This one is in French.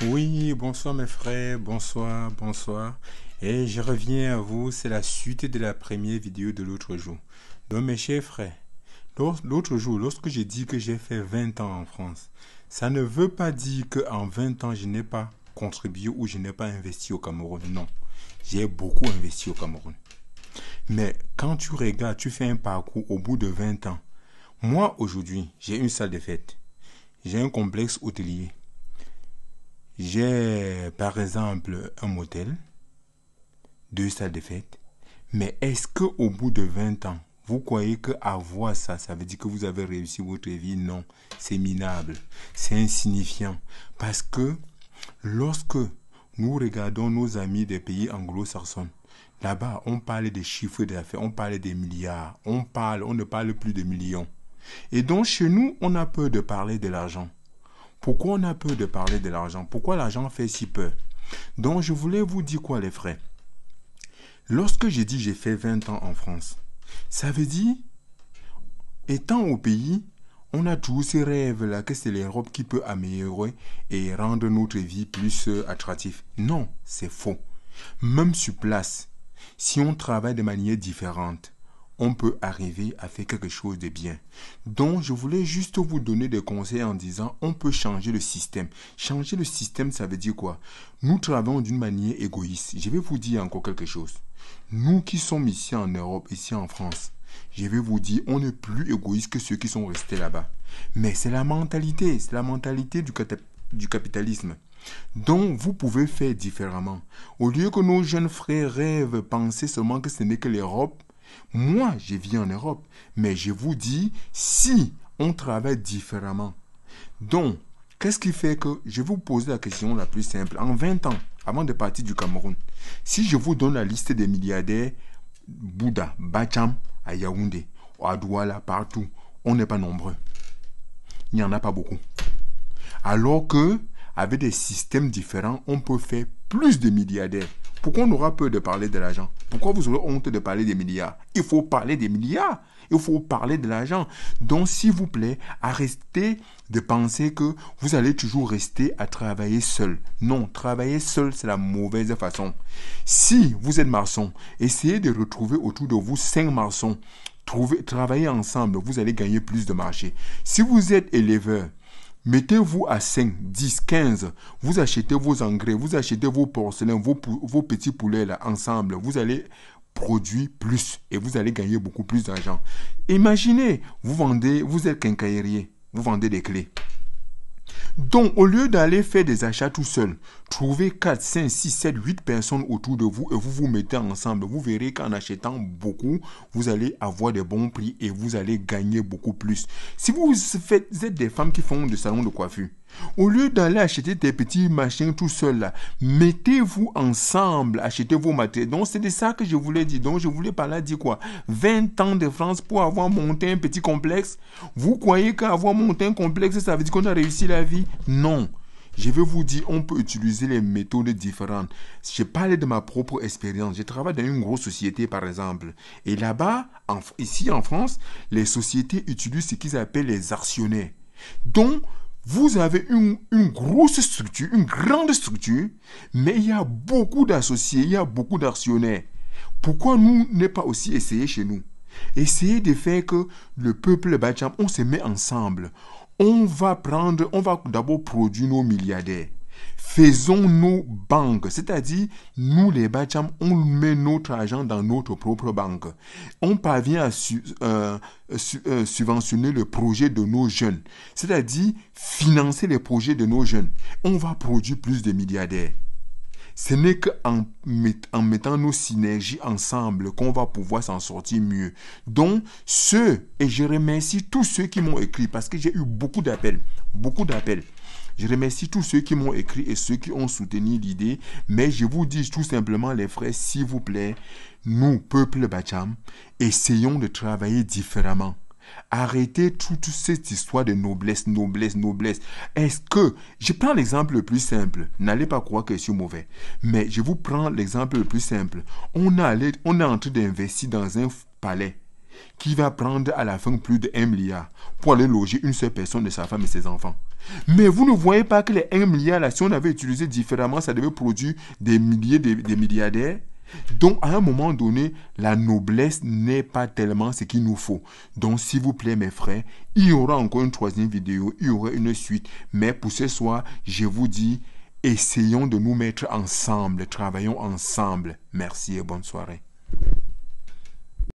Oui, bonsoir mes frères, bonsoir, bonsoir. Et je reviens à vous, c'est la suite de la première vidéo de l'autre jour. Donc mes chers frères, l'autre jour, lorsque j'ai dit que j'ai fait 20 ans en France, ça ne veut pas dire qu'en 20 ans, je n'ai pas contribué ou je n'ai pas investi au Cameroun. Non, j'ai beaucoup investi au Cameroun. Mais quand tu regardes, tu fais un parcours au bout de 20 ans. Moi, aujourd'hui, j'ai une salle de fête. J'ai un complexe hôtelier. J'ai par exemple un motel, deux salles de fête. Mais est-ce qu'au bout de 20 ans, vous croyez qu'avoir ça, ça veut dire que vous avez réussi votre vie? Non, c'est minable, c'est insignifiant. Parce que lorsque nous regardons nos amis des pays anglo-saxons, là-bas, on parle des chiffres d'affaires, on parle des milliards, on ne parle plus de millions. Et donc chez nous, on a peur de parler de l'argent. Pourquoi on a peur de parler de l'argent? Pourquoi l'argent fait si peur? Donc je voulais vous dire quoi les frères? Lorsque j'ai dit j'ai fait 20 ans en France, ça veut dire, étant au pays, on a tous ces rêves-là que c'est l'Europe qui peut améliorer et rendre notre vie plus attractive. Non, c'est faux. Même sur place, si on travaille de manière différente, on peut arriver à faire quelque chose de bien. Donc, je voulais juste vous donner des conseils en disant, on peut changer le système. Changer le système, ça veut dire quoi? Nous travaillons d'une manière égoïste. Je vais vous dire encore quelque chose. Nous qui sommes ici en Europe, ici en France, je vais vous dire, on n'est plus égoïste que ceux qui sont restés là-bas. Mais c'est la mentalité du capitalisme. Donc, vous pouvez faire différemment. Au lieu que nos jeunes frères rêvent, penser seulement que ce n'est que l'Europe, moi, je vis en Europe, mais je vous dis, si on travaille différemment. Donc, qu'est-ce qui fait que je vais vous poser la question la plus simple? En 20 ans, avant de partir du Cameroun, si je vous donne la liste des milliardaires, Bouddha, Bacham, à Yaoundé, à Douala, partout, on n'est pas nombreux. Il n'y en a pas beaucoup. Alors que, avec des systèmes différents, on peut faire plus de milliardaires. Pourquoi on aura peur de parler de l'argent? Pourquoi vous aurez honte de parler des milliards? Il faut parler des milliards. Il faut parler de l'argent. Donc, s'il vous plaît, arrêtez de penser que vous allez toujours rester à travailler seul. Non, travailler seul, c'est la mauvaise façon. Si vous êtes maçon, essayez de retrouver autour de vous 5 maçons. Travaillez ensemble, vous allez gagner plus de marché. Si vous êtes éleveur, mettez-vous à 5, 10, 15. Vous achetez vos engrais, vous achetez vos porcelains, vos petits poulets là, ensemble. Vous allez produire plus et vous allez gagner beaucoup plus d'argent. Imaginez, vous êtes quincaillerier, vous vendez des clés. Donc, au lieu d'aller faire des achats tout seul, trouvez 4, 5, 6, 7, 8 personnes autour de vous et vous vous mettez ensemble. Vous verrez qu'en achetant beaucoup, vous allez avoir des bons prix et vous allez gagner beaucoup plus. Si vous êtes des femmes qui font des salons de coiffure, au lieu d'aller acheter des petits machins tout seul là, mettez-vous ensemble, achetez vos matériels. Donc c'est de ça que je voulais dire. Donc je voulais par là dire quoi? 20 ans de France pour avoir monté un petit complexe. Vous croyez qu'avoir monté un complexe, ça veut dire qu'on a réussi la vie? Non. Je vais vous dire, on peut utiliser les méthodes différentes. Je parle de ma propre expérience. Je travaille dans une grosse société, par exemple. Et là-bas, ici en France, les sociétés utilisent ce qu'ils appellent les actionnaires. Donc, vous avez une grosse structure, une grande structure, mais il y a beaucoup d'associés, il y a beaucoup d'actionnaires. Pourquoi nous ne pas aussi essayer chez nous? Essayer de faire que le peuple Bacham, on se met ensemble. On va d'abord produire nos milliardaires. Faisons nos banques, c'est-à-dire nous les Bacham, on met notre argent dans notre propre banque. On parvient à subventionner le projet de nos jeunes, c'est-à-dire financer les projets de nos jeunes. On va produire plus de milliardaires. Ce n'est qu'en mettant nos synergies ensemble qu'on va pouvoir s'en sortir mieux. Donc, et je remercie tous ceux qui m'ont écrit parce que j'ai eu beaucoup d'appels, beaucoup d'appels. Je remercie tous ceux qui m'ont écrit et ceux qui ont soutenu l'idée. Mais je vous dis tout simplement, les frères, s'il vous plaît, nous, peuple Bacham, essayons de travailler différemment. Arrêtez toute cette histoire de noblesse, noblesse, noblesse. Est-ce que, je prends l'exemple le plus simple, n'allez pas croire que je suis mauvais, mais je vous prends l'exemple le plus simple. On est en train d'investir dans un palais. qui va prendre à la fin plus de 1 milliard pour aller loger une seule personne de sa femme et ses enfants. Mais vous ne voyez pas que les 1 milliard, là, si on avait utilisé différemment, ça devait produire des milliers de milliardaires. Donc, à un moment donné, la noblesse n'est pas tellement ce qu'il nous faut. Donc, s'il vous plaît, mes frères, il y aura encore une troisième vidéo, il y aura une suite. Mais pour ce soir, je vous dis, essayons de nous mettre ensemble, travaillons ensemble. Merci et bonne soirée.